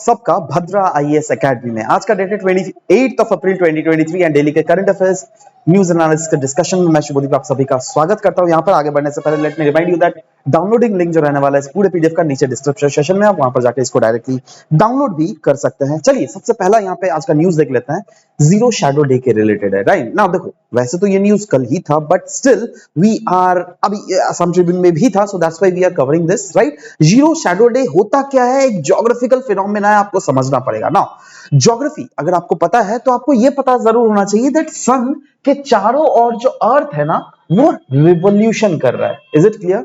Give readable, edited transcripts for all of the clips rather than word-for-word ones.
सबका भद्रा IAS academy में आज का डेट है 28 अप्रैल 2023 एंड डेली के करंट अफेयर्स न्यूज एनालिसिस के डिस्कशन में मैं शुभदीप आप सभी का स्वागत करता हूं। यहां पर आगे बढ़ने से पहले let me remind you that downloading link जो रहने वाला है इस पूरे पीडीएफ का नीचे डिस्क्रिप्शन सेशन में, आप वहां पर जाकर इसको डायरेक्टली डाउनलोड भी कर सकते हैं। चलिए सबसे पहला यहां पे आज का न्यूज देख लेते हैं, जीरो शैडो डे के रिलेटेड है। राइट नाउ देखो, वैसे तो ये न्यूज कल ही था बट स्टिल वी आर अभी असम ट्रिब्यून में भी था, so that's why we are covering this. Right, zero shadow day होता क्या है, एक ज्योग्राफिकल फिनोमेना है, आपको समझना पड़ेगा ना। ज्योग्राफी अगर आपको पता है तो आपको यह पता जरूर होना चाहिए दैट सन के चारों ओर जो अर्थ है ना वो रिवोल्यूशन कर रहा है। Is it clear?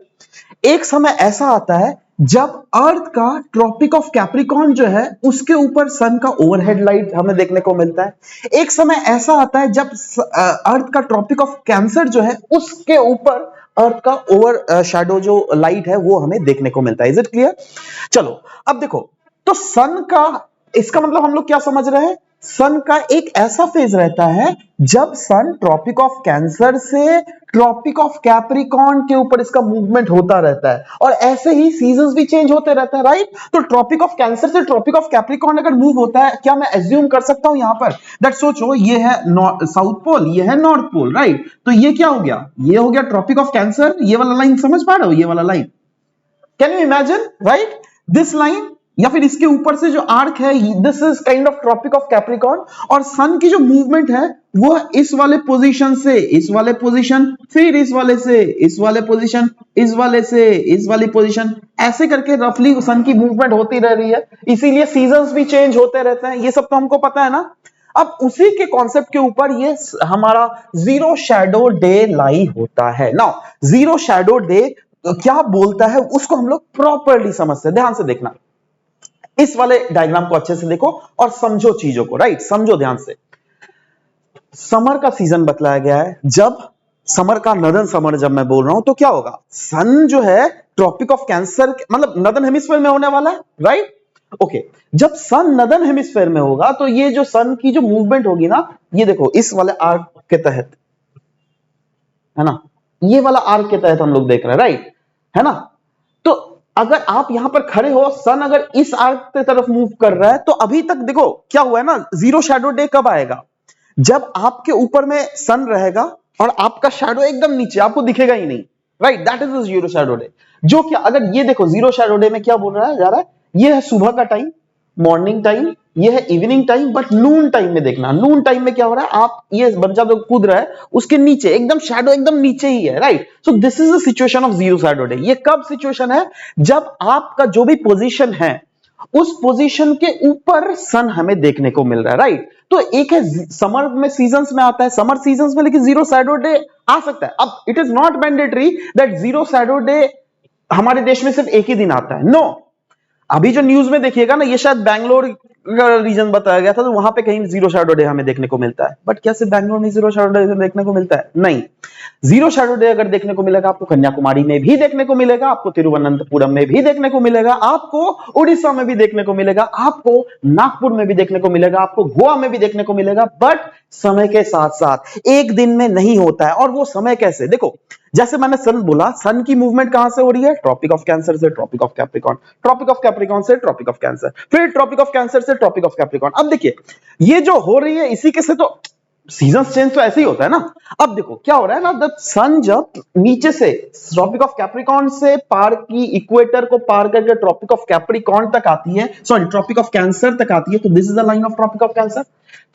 एक समय ऐसा आता है जब अर्थ का ट्रॉपिक ऑफ कैप्रिकॉर्न जो है उसके ऊपर सन का ओवरहेड लाइट हमें देखने को मिलता है। एक समय ऐसा आता है जब अर्थ का ट्रॉपिक ऑफ कैंसर जो है उसके ऊपर अर्थ का ओवर शैडो जो लाइट है वो हमें देखने को मिलता है। Is it clear? चलो अब देखो, तो सन का इसका मतलब हम लोग क्या समझ रहे हैं, सन का एक ऐसा फेज रहता है जब सन ट्रॉपिक ऑफ कैंसर से ट्रॉपिक ऑफ कैप्रिकॉर्न के ऊपर इसका मूवमेंट होता रहता है और ऐसे ही सीजन्स भी चेंज होते रहते हैं। राइट, तो ट्रॉपिक ऑफ कैंसर से ट्रॉपिक ऑफ कैप्रिकॉर्न अगर मूव होता है, क्या मैं एज्यूम कर सकता हूं यहां पर दैट सोचो ये है साउथ पोल, ये है नॉर्थ पोल। राइट, तो ये क्या हो गया, ये हो गया ट्रॉपिक ऑफ कैंसर। ये वाला लाइन समझ पा रहे हो, ये वाला line can you imagine? Right, this line या फिर इसके ऊपर से जो आर्क है this is kind of Tropic of Capricorn और सन की जो मूवमेंट है वो इस वाले पोजीशन से इस वाले पोजीशन, फिर इस वाले से इस वाले पोजीशन, इस वाले से इस वाली पोजीशन, ऐसे करके रफली सन की मूवमेंट होती रह रही है। इसीलिए सीजन्स भी चेंज होते रहते हैं, ये सब तो हमको पता है ना। अब उसी के कॉन्सेप्ट के ऊपर ये हमारा जीरो शैडो डे लाई होता है। नाउ जीरो शैडो डे क्या बोलता है उसको हम लोग प्रॉपरली समझते हैं। ध्यान से देखना, इस वाले डायग्राम को अच्छे से देखो और समझो चीजों को। राइट, समझो ध्यान से। समर का सीजन बतलाया गया है, जब समर का नदन समर जब मैं बोल रहा हूं तो क्या होगा, सन जो है ट्रॉपिक ऑफ कैंसर मतलब नदन हेमिस्फीयर में होने वाला है। राइट, ओके, जब सन नदन हेमिस्फीयर में होगा तो ये जो सन की जो मूवमेंट होगी ना, ये देखो इस वाले आर्क के तहत है ना, ये वाला आर्क के तहत हम लोग देख रहे हैं। राइट है ना, तो अगर आप यहां पर खड़े हो, सन अगर इस आर्क की तरफ मूव कर रहा है तो अभी तक देखो क्या हुआ है ना, जीरो शैडो डे कब आएगा, जब आपके ऊपर में सन रहेगा और आपका शैडो एकदम नीचे, आपको दिखेगा ही नहीं। Right, that is zero shadow day. जो क्या, अगर ये देखो जीरो शैडो डे में क्या बोल रहा है जा रहा है, ये है सुबह का टाइम, मॉर्निंग टाइम, ये है evening time, but Noon time में देखना, नून टाइम में क्या हो रहा है, आप ये बच्चा जो कूद रहा है उसके नीचे एकदम शैडो एकदम नीचे ही है। Right, so this is the situation of zero shadow day. ये कब सिचुएशन है, जब आपका जो भी पोजीशन है उस पोजीशन के ऊपर सन हमें देखने को मिल रहा है। राइट, तो एक है समर में सीजन्स में आता है, समर सीजन्स में लेकिन जीरो शैडो डे आ सकता है। अब it is not mandatory that zero shadow day हमारे देश में सिर्फ एक ही दिन आता है। नो, अभी जो न्यूज में देखिएगा ना, ये शायद बैंगलोर रीजन बताया गया था, तो वहां पे कहीं जीरो शैडो डे हमें देखने को मिलता है। बट क्या सिर्फ बैंगलोर में जीरो शैडो डे देखने को मिलता है? नहीं, जीरो शैडो डे अगर देखने को मिलेगा आपको कन्याकुमारी में भी देखने को मिलेगा, आपको तिरुवनंतपुरम में भी देखने को मिलेगा, आपको उड़ीसा में भी देखने को मिलेगा, आपको नागपुर में भी देखने को मिलेगा, आपको गोवा में भी देखने को मिलेगा, बट समय के साथ साथ एक दिन में नहीं होता है। और वो समय कैसे, देखो जैसे मैंने सन बोला, सन की मूवमेंट कहां से हो रही है, ट्रॉपिक ऑफ कैंसर से Tropic of Capricorn, Tropic of Capricorn से ट्रॉपिक ऑफ कैंसर, फिर ट्रॉपिक ऑफ कैंसर से ट्रॉपिक ऑफ कैप्रिकॉर्न। अब देखिए ये जो हो रही है इसी के से तो सीजन चेंज तो ऐसे ही होता है ना। अब देखो क्या हो रहा है ना, जब सन जब नीचे से ट्रॉपिक ऑफ कैप्रिकॉर्न से पार की इक्वेटर को पार करके ट्रॉपिक ऑफ कैप्रिकॉर्न तक आती है, सॉरी ट्रॉपिक ऑफ कैंसर तक आती है, तो this is the line of Tropic of Cancer.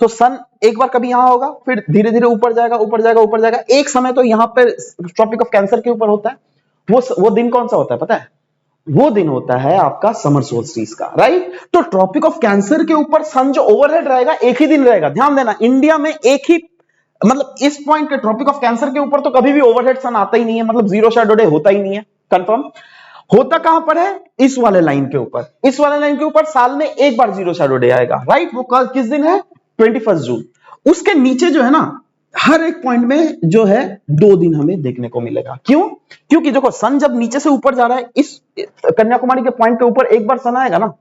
तो सन एक बार कभी यहां होगा, फिर धीरे धीरे ऊपर जाएगा ऊपर जाएगा ऊपर जाएगा, एक समय तो यहां पर ट्रॉपिक ऑफ कैंसर के ऊपर होता है। वो दिन कौन सा होता है पता है, वो दिन होता है आपका समर सोल्स्टिस का। राइट, तो ट्रॉपिक ऑफ कैंसर के ऊपर सन जो ओवरहेड रहेगा एक ही दिन रहेगा। ध्यान देना, इंडिया में एक ही मतलब इस पॉइंट के ट्रॉपिक ऑफ कैंसर के ऊपर तो कभी भी ओवरहेड सन आता ही नहीं है, मतलब जीरो शैडो डे होता ही नहीं है। कंफर्म होता कहां पर है, इस वाले लाइन के ऊपर, इस वाले लाइन के ऊपर साल में एक बार जीरो शैडो डे आएगा। राइट, वो किस दिन है, 21 जून। उसके नीचे जो है ना हर एक पॉइंट में जो है 2 दिन हमें देखने को मिलेगा। क्यों? क्योंकि देखो सन जब नीचे से ऊपर जा रहा है, इस कन्याकुमारी के पॉइंट के ऊपर एक बार सन आएगा ना,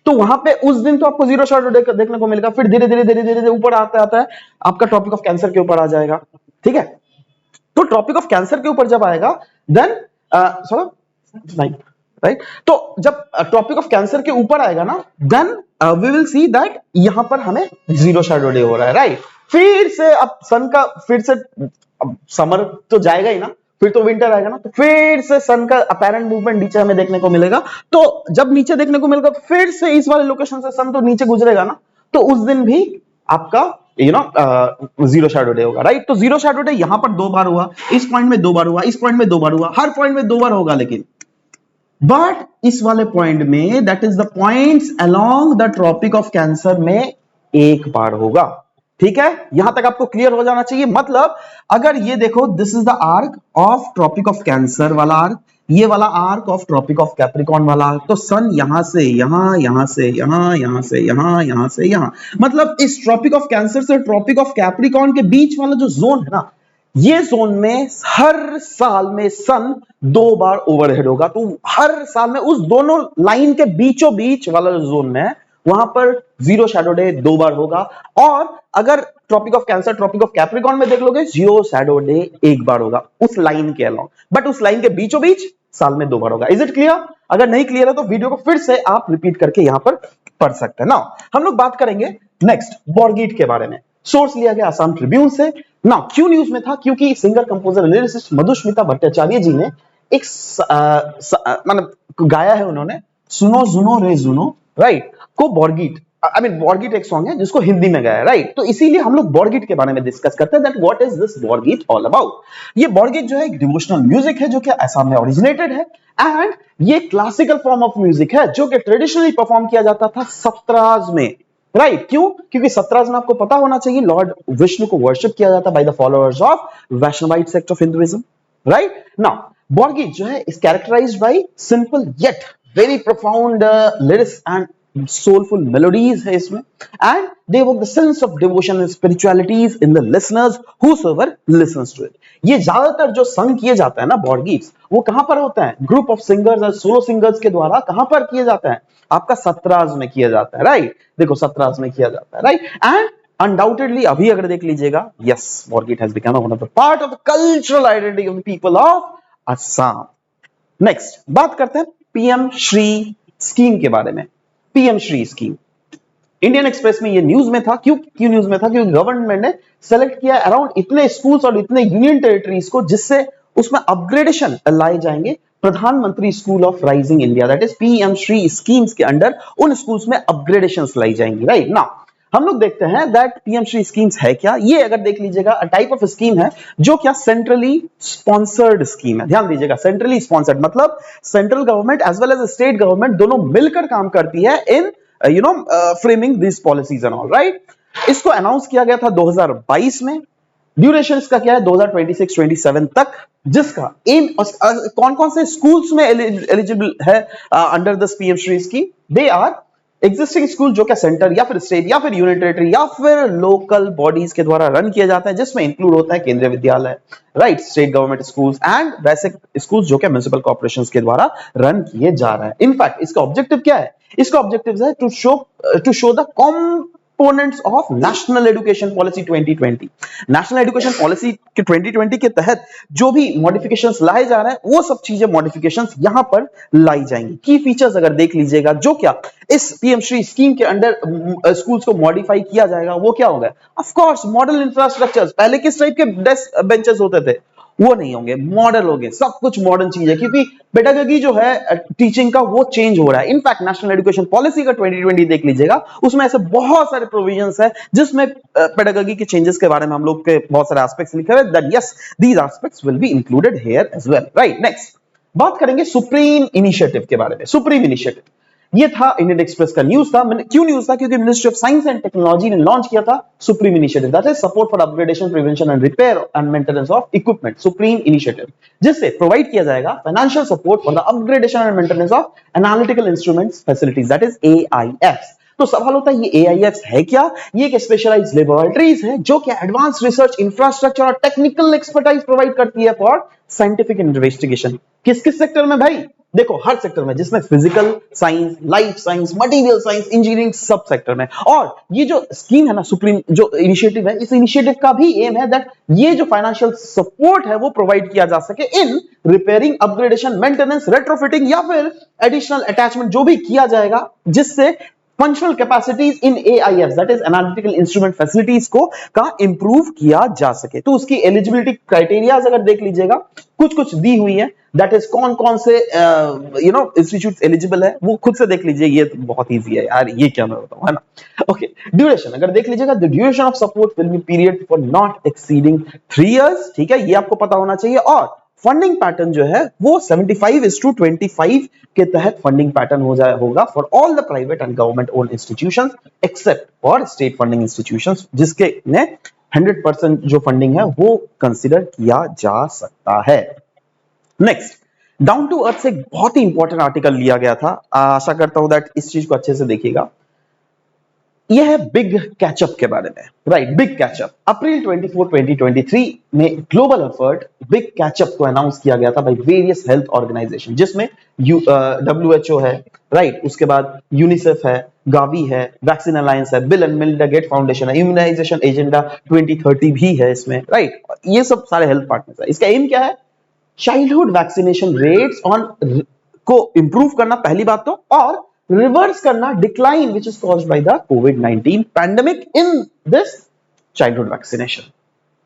तो वहां पे उस दिन तो आपको जीरो शैडो डे देखने को मिलेगा, फिर धीरे धीरे धीरे धीरे ऊपर आता आता है आपका ट्रॉपिक ऑफ कैंसर के ऊपर आ जाएगा। ठीक है, तो ट्रॉपिक ऑफ कैंसर के ऊपर जब आएगा देन राइट, तो जब ट्रॉपिक ऑफ कैंसर के ऊपर आएगा ना, then we will see that यहां पर हमें जीरो शैडो डे हो रहा है, राइट। फिर से अब सन का फिर से समर तो जाएगा ही ना, फिर तो विंटर आएगा ना, तो फिर से सन का अपैरेंट मूवमेंट नीचे हमें देखने को मिलेगा। तो जब नीचे देखने को मिलेगा तो फिर से इस वाले लोकेशन से सन तो नीचे गुजरेगा ना, तो उस दिन भी आपका जीरो शैडो डे होगा, राइट। तो जीरो शैडो डे यहां पर 2 बार हुआ, इस पॉइंट में 2 बार हुआ, इस पॉइंट में 2 बार हुआ, हर पॉइंट में 2 बार होगा, लेकिन बट इस वाले पॉइंट में that is the points along the Tropic of Cancer में 1 बार होगा। ठीक है, यहां तक आपको क्लियर हो जाना चाहिए। मतलब अगर ये देखो, this is the arc of Tropic of Cancer वाला आर्क, ये वाला arc of Tropic of Capricorn वाला आर्क, तो सन यहां से यहां, यहां से यहां, यहां से यहां, यहां से यहां, मतलब इस ट्रॉपिक ऑफ कैंसर से ट्रॉपिक ऑफ कैप्रिकॉर्न के बीच वाला जो जोन है ना, ये जोन में हर साल में सन 2 बार ओवरहेड होगा। तो हर साल में उस दोनों लाइन के बीचों बीच वाला जो जोन में है, वहां पर जीरो शैडो डे 2 बार होगा। और अगर Tropic of Cancer, Tropic of Capricorn में देख लोगे, जीरो शैडो डे 1 बार होगा उस लाइन के अलोंग, बट उस लाइन के बीचों बीच साल में 2 बार होगा। Is it clear? अगर नहीं क्लियर है तो वीडियो को फिर से आप रिपीट करके यहां पर पढ़ सकते हैं। नाउ हम लोग बात करेंगे नेक्स्ट बॉर्गीट के बारे में। सोर्स लिया गया असम ट्रिब्यून से। नाउ क्यों न्यूज में था? क्योंकि singer composer lyricist Madhusmita Bhattacharya ji ने एक मतलब गाया है उन्होंने, सुनो जुनो रे जुनो, राइट, को बॉर्गीट, आई मीन बॉर्गीट एक सॉन्ग है जिसको हिंदी में गाया है, राइट। तो इसीलिए हम लोग बॉर्गीट के बारे में डिस्कस करते हैं, that what is this Borgeet all about. ये बॉर्गीट जो है एक डिवोशनल म्यूजिक है जो कि असम में ओरिजिनेटेड है, एंड ये क्लासिकल फॉर्म ऑफ म्यूजिक है जो कि ट्रेडिशनली परफॉर्म किया जाता था सत्राज में, राइट। क्यों? क्योंकि सत्राज में आपको पता होना चाहिए लॉर्ड विष्णु को वर्शिप किया जाता by the followers of Vaishnavite sect of Hinduism, right. Now Borgeet जो है is characterized by simple yet very profound lyrics and soulful melodies है इसमें, and they evoke the sense of devotion and spiritualities in the listeners whosoever listens to it। ये ज्यादातर जो संग किए जाता है ना बॉर्गीट्स, वो कहां पर होता है? ग्रुप ऑफ सिंगर्स और सोलो सिंगर्स के द्वारा कहां पर किए जाता है? आपका सत्राज में किया जाता है, राइट। देखो सत्राज में किया जाता है, राइट। एंड अनडाउटेडली अभी अगर देख लीजिएगा, yes, Borgeet has become one of the part of the cultural identity of the people of Assam. Next बात करते हैं पीएम श्री स्कीम के बारे में। PM Shri scheme Indian express में ये न्यूज में था। क्यों न्यूज में था? क्योंकि गवर्नमेंट ने सेलेक्ट किया अराउंड इतने स्कूल्स और इतने यूनियन टेरिटरीज को जिससे उसमें अपग्रेडेशन लाए जाएंगे प्रधानमंत्री school of rising India, that is PM Shri schemes के अंडर उन स्कूल्स में अपग्रेडेशन लाई जाएंगी, राइट। नाउ हम लोग देखते हैं दैट पीएम श्री स्कीम्स है क्या। ये अगर देख लीजिएगा टाइप ऑफ स्कीम है जो क्या सेंट्रली स्पॉन्सर्ड स्कीम है। ध्यान दीजिएगा, सेंट्रली स्पॉन्सर्ड मतलब central government as well as state government दोनों मिलकर काम करती है in framing this policies and all, right. इसको अनाउंस किया गया था 2022 में। ड्यूरेशन इसका क्या है? 2026-27 तक, जिसका एम कौन कौन से स्कूल्स में एलिजिबल है under this PM Shri scheme? They are existing school जो क्या सेंटर या फिर स्टेट या फिर यूनियन टेरिटरी या फिर लोकल बॉडीज के द्वारा रन किया जाता है, जिसमें इंक्लूड होता है केंद्रीय विद्यालय, right, state government schools and वैसे स्कूल्स जो क्या म्युनिसिपल कॉर्पोरेशंस के द्वारा रन किए जा रहे हैं। इनफैक्ट इसका ऑब्जेक्टिव क्या है? इसका ऑब्जेक्टिव है to show the components of National Education Policy 2020। National Education Policy के 2020 के तहत जो भी मॉडिफिकेशंस लाए जा रहे हैं वो सब चीजें मॉडिफिकेशंस यहां पर लाई जाएंगी। की फीचर्स अगर देख लीजिएगा जो क्या इस पीएम श्री स्कीम के अंडर स्कूल्स को मॉडिफाई किया जाएगा, वो क्या होगा? Of course model infrastructures. पहले किस टाइप के डेस्क बेंचेस होते थे? वो नहीं होंगे, मॉडल होंगे, सब कुछ मॉडर्न चीज है, क्योंकि पेडागोजी जो है टीचिंग का वो चेंज हो रहा है। इनफैक्ट नेशनल एजुकेशन पॉलिसी का 2020 देख लीजिएगा, उसमें ऐसे बहुत सारे प्रोविजंस है जिसमें पेडागोजी के चेंजेस के बारे में हम लोग के बहुत सारे एस्पेक्ट्स लिखे हुए हैं, that yes these aspects will be included here as well, right. Next बात करेंगे सुप्रीम इनिशिएटिव के बारे में। सुप्रीम इनिशिएटिव ये था इंडियन एक्सप्रेस का न्यूज था। क्यों न्यूज था? क्योंकि ministry of science and technology ने लॉन्च किया था supreme initiative, that is support for upgradation, prevention and repair and maintenance of equipment. Supreme initiative जिससे प्रोवाइड किया जाएगा financial support for the upgradation and maintenance of analytical instruments facilities, that is AIFs. तो सवाल होता है ये एआईएफ्स है क्या? ये एक स्पेशलाइज्ड लेबोरेटरीज है जो कि एडवांस रिसर्च इंफ्रास्ट्रक्चर और टेक्निकल एक्सपर्टाइज प्रोवाइड करती है फॉर साइंटिफिक इन्वेस्टिगेशन। किस किस सेक्टर में भाई? देखो हर सेक्टर में, जिसमें physical science, life science, material science, engineering, सब सेक्टर में। और ये जो स्कीम है ना, सुप्रीम जो इनिशिएटिव है, इस इनिशिएटिव का भी एम है दैट ये जो फाइनेंशियल सपोर्ट है वो प्रोवाइड किया जा सके in repairing, upgradation, maintenance, retrofitting या फिर एडिशनल अटैचमेंट जो भी किया जाएगा, जिससे functional capacities in AIFs that is analytical instrument facilities को का इंप्रूव किया जा सके। तो उसकी एलिजिबिलिटी क्राइटेरियाज अगर देख लीजिएगा कुछ कुछ दी हुई है, दैट इज कौन कौन से इंस्टीट्यूट एलिजिबल है वो खुद से देख लीजिए। ये तो बहुत इजी है यार, ये क्या मैं बताऊं, है ना। ओके, ड्यूरेशन अगर देख लीजिएगा, the duration of support will be period for not exceeding 3 years, ठीक है, ये आपको पता होना चाहिए। और फंडिंग पैटर्न जो है वो 75:25 के तहत फंडिंग पैटर्न होगा for all the private and government owned institutions except for state funding institutions, जिसके ने 100% जो फंडिंग है वो कंसीडर किया जा सकता है। नेक्स्ट, डाउन टू अर्थ से एक बहुत ही इंपॉर्टेंट आर्टिकल लिया गया था, आशा करता हूं दैट इस चीज को अच्छे से देखिएगा। यह है बिग कैचअप के बारे में, राइट। बिग कैचअप अप्रैल 24, 2023 में ग्लोबल एफर्ट बिग कैचअप को अनाउंस किया गया था बाय वेरियस हेल्थ ऑर्गेनाइजेशन, जिसमें WHO है, राइट, उसके बाद यूनिसेफ है, गावी है, वैक्सीन अलायंस है, Bill and Melinda Gate foundation है, इम्यूनाइजेशन एजेंडा 2030 भी है इसमें, राइट। ये सब सारे हेल्थ पार्टनर्स है। इसका एम क्या है? चाइल्डहुड वैक्सीनेशन रेट्स ऑन को इंप्रूव करना पहली बात तो, और रिवर्स करना decline which is caused by the covid pandemic in this childhood vaccination,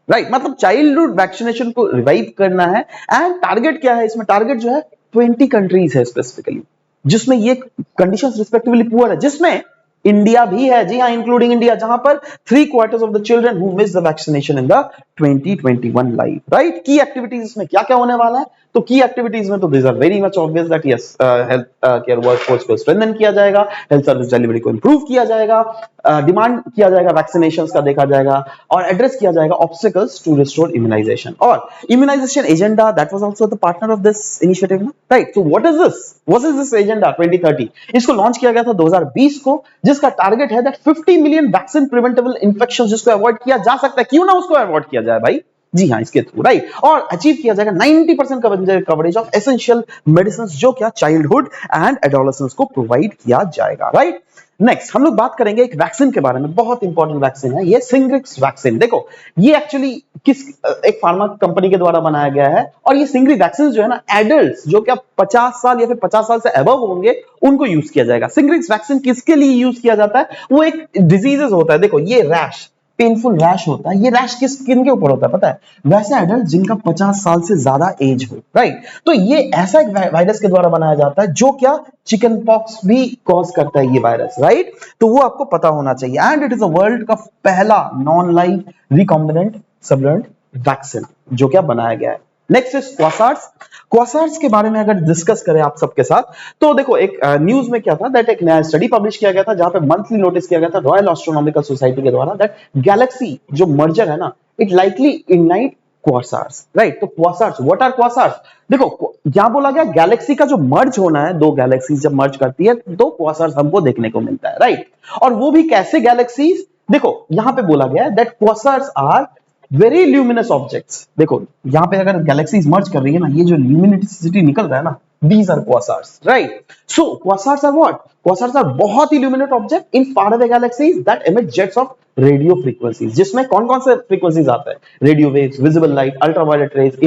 right. मतलब चाइल्डहुड वैक्सीनेशन को रिवाइव करना है। एंड टारगेट क्या है इसमें? टारगेट जो है 20 कंट्रीज है स्पेसिफिकली, जिसमें ये कंडीशंस रिस्पेक्टिवली पुअर है, जिसमें इंडिया भी है, जी हाँ, इंक्लूडिंग इंडिया, जहां पर 3/4 of the children who miss the vaccination in the 2021 life, right. की एक्टिविटीज इसमें क्या क्या होने वाला है? तो की एक्टिविटीज में तो this are very much obvious that yes, health care workforce को स्ट्रेंथन किया जाएगा, हेल्थ सर्विस डिलीवरी को इंप्रूव किया जाएगा, डिमांड किया जाएगा वैक्सीनेशंस का देखा जाएगा, और एड्रेस किया जाएगा ऑब्स्टिकल्स टू रिस्टोर इम्यूनाइजेशन। और immunisation agenda that was also the partner of this initiative, right. So what is this agenda 2030? इसको लॉन्च किया गया था 2020 को, जिसका टारगेट है that 50 million vaccine preventable infections जिसको अवॉइड किया जा सकता है, क्यों ना उसको अवॉइड किया जाए भाई, जी हाँ, इसके थ्रू, राइट। और अचीव किया जाएगा 90% कवरेज ऑफ एसेंशियल मेडिसिन, जो क्या चाइल्डहुड एंड एडोलेसेंस को प्रोवाइड किया जाएगा, राइट। नेक्स्ट हम लोग बात करेंगे एक वैक्सीन के बारे में, बहुत इंपॉर्टेंट वैक्सीन है ये, सिंग्रिक्स वैक्सीन। देखो ये एक्चुअली किस एक फार्मा कंपनी के द्वारा बनाया गया है, और ये सिंग्रिक वैक्सीन जो है ना, एडल्ट्स जो क्या 50 साल या फिर 50 साल से अबव होंगे उनको यूज किया जाएगा। सिंग्रिक्स वैक्सीन किसके लिए यूज किया जाता है? वो एक डिजीजेस होता है, देखो ये रैश, पेनफुल रैश होता है, ये रैश किस स्किन के ऊपर होता है पता है? वैसे एडल्ट जिनका 50 साल से ज्यादा एज हो, राइट। तो ये ऐसा एक वायरस के द्वारा बनाया जाता है जो क्या चिकन पॉक्स भी कॉज करता है ये वायरस, राइट। तो वो आपको पता होना चाहिए। And it is a world का पहला नॉन लाइव रिकॉम्बिनेंट सबलेंट वैक्सीन जो क्या बनाया गया है। Next is क्वासार्स। क्वासार्स के बारे में अगर डिस्कस करें आप सबके साथ, तो देखो एक न्यूज में क्या था दैट एक नया स्टडी पब्लिश किया गया था, जहां पे मंथली नोटिस किया गया था रॉयल एस्ट्रोनॉमिकल सोसाइटी के द्वारा दैट गैलेक्सी जो मर्जर है ना, इट लाइकली इग्नाइट क्वासार्स, राइट। तो क्वासार्स, व्हाट आर क्वासार्स? देखो क्या बोला गया, गैलेक्सी का जो मर्ज होना है, दो गैलेक्सीज जब मर्ज करती है तो क्वासार्स हमको देखने को मिलता है, राइट। और वो भी कैसे गैलेक्सीज? देखो यहां पे बोला गया है that quasars are very luminous objects. देखो यहां पे अगर गैलेक्सीज मर्ज कर रही है ना, ये जो ल्यूमिनिसिटी निकल रहा है ना, these are quasars, right? So quasars are what? Quasars are बहुत ही luminous object in far away galaxies that emit jets of radio frequencies, जिसमें कौन कौन से frequencies आते हैं? Radio waves, visible light, ultraviolet rays,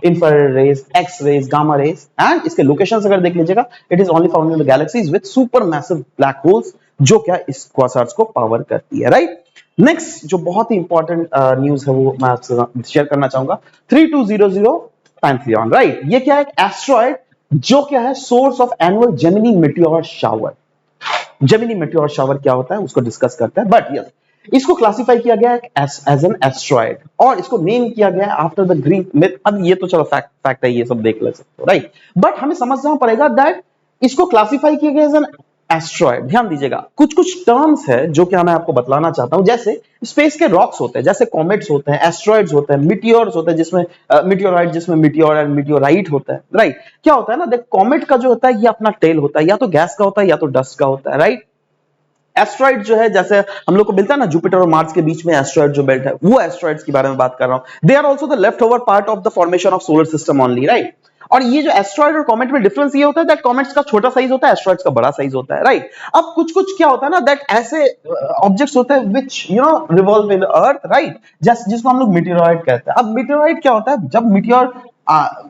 infrared rays, X rays, gamma rays. And इसके locations अगर देख लीजिएगा, it is only found in the galaxies with super massive black holes, जो क्या इस क्वासार्स को पावर करती है, राइट। नेक्स्ट जो बहुत ही इंपॉर्टेंट न्यूज है वो मैं आपसे शेयर करना चाहूंगा, 3200 पैंथियन, राइट। ये क्या है? एक एस्ट्रॉइड जो क्या है source of annual Gemini meteor shower. Gemini meteor shower क्या होता है उसको डिस्कस करते हैं, बट यस इसको क्लासिफाई किया गया एज एन एस्ट्रॉइड, और इसको नेम किया गया आफ्टर द ग्रीक मिथ। अब ये तो चलो फैक्ट है, ये सब देख ले सकते हो, राइट। बट हमें समझना पड़ेगा दैट इसको क्लासिफाई किया गया एज एन एस्ट्रॉइड। ध्यान दीजिएगा, कुछ कुछ टर्म्स है जो कि मैं आपको बतलाना चाहता हूं, जैसे स्पेस के रॉक्स होते हैं, जैसे कॉमेट्स होते हैं, एस्ट्रॉइड्स होते हैं, मिटियोर्स होते हैं, जिसमें मिटियोराइट, जिसमें मिटियोर एंड मिटियोराइट होता है, राइट। क्या होता है ना, देख कॉमेट का जो होता है ये अपना टेल होता है, या तो गैस का होता है या तो डस्ट का होता है, राइट। एस्ट्रॉइड जो है जैसे हम लोग को मिलता है ना जुपिटर और मार्स के बीच में एस्ट्रॉइड जो बेल्ट है, वो एस्ट्रॉइड्स के बारे में बात कर रहा हूं। They are also the left over part of the formation of solar system only, right. और ये जो एस्ट्रॉइड और कॉमेट में डिफरेंस ये होता है दैट कॉमेट्स का छोटा साइज होता है, एस्ट्रॉइड्स का बड़ा साइज होता है, राइट। अब कुछ कुछ क्या होता है ना दैट ऐसे ऑब्जेक्ट्स होते हैं which revolve in earth, right, just जिसको हम लोग मीटियोराइड कहते हैं। अब मीटियोराइड क्या होता है? जब मीटियोर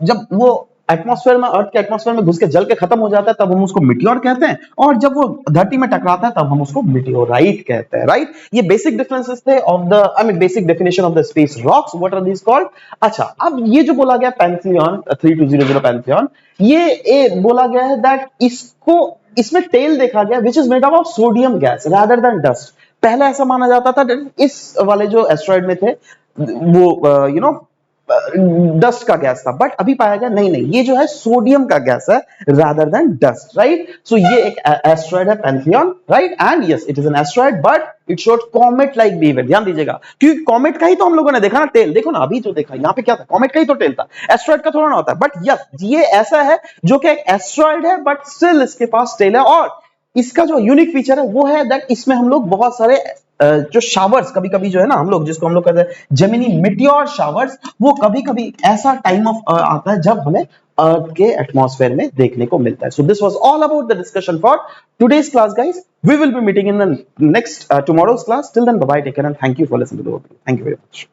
जब वो एटमॉस्फेयर में, अर्थ के एटमॉस्फेयर में घुस के जल के खत्म हो जाता है तब हम उसको मिटियोर कहते हैं, और जब वो धरती में टकराता है तब हम उसको मिटियोराइट कहते हैं, राइट। ये बेसिक डिफरेंसेस थे of the, I mean basic definition of the space rocks, what are these called. अच्छा, अब ये जो बोला गया पैंथियन 3200 पैंथियन, ये बोला गया है दैट इसको, इसमें टेल देखा गया which is made up of sodium gas rather than dust. पहले ऐसा माना जाता था इस वाले जो एस्ट्रॉइड में थे वो यू नो डस्ट का गैस था, बट अभी पाया गया नहीं नहीं, ये जो है सोडियम का गैस है रादर देन डस्ट, राइट। सो ये एक एस्ट्रॉइड है Pantheon, right, and yes it is an asteroid but it showed comet like behaviour. ध्यान दीजिएगा, क्योंकि कॉमेट का ही तो हम लोगों ने देखा ना टेल, देखो ना अभी जो देखा यहाँ पे क्या था, कॉमेट का ही तो टेल था, एस्ट्रॉइड का थोड़ा ना होता है। बट यस ये ऐसा है जो कि एक एस्ट्रॉइड है बट स्टिल इसके पास टेल है, और इसका जो यूनिक फीचर है वो है दैट इसमें हम लोग बहुत सारे जो शावर्स कभी कभी जो है ना हम लोग जिसको हम लोग कहते हैं जेमिनी मिटियोर शावर्स, वो कभी कभी ऐसा टाइम ऑफ आता है जब हमें अर्थ के एटमॉस्फेयर में देखने को मिलता है। So this was all about the discussion for today's class guys. We will be meeting in the next tomorrow's class. Till then, bye bye, take care, and thank you for listening to the video. Thank you very much.